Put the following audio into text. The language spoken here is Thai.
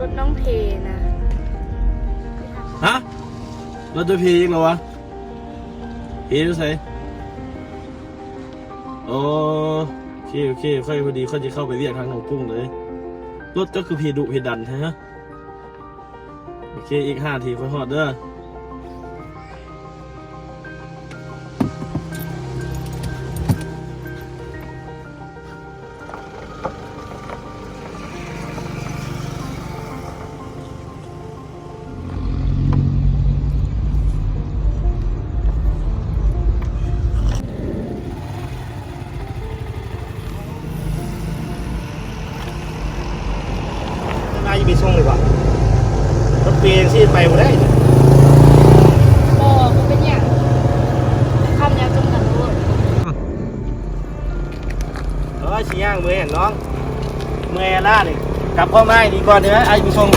ถน้องเพนะ ฮะรถตัวพีอีกเหรอวะพีรู้ใส่โอเคค่อยพอดีค่อยจะเข้าไปเรียกทางหนองกุ้งเลยรถก็คือพีดุพีดันใช่ไหมโอเคอีก5 ทีค่อยฮอดเด้อน่าจะไปส่งเลยว่ะรถเปลี่ยนซีไปหมดได้บอกมันเป็นอย่างคำยาวจนกันรู้ชี้ย่างมือเห็นน้องเมื่อยล่าเลยกลับพ่อไม้ดีกว่าเดี๋ยวไอ้ไปส่ง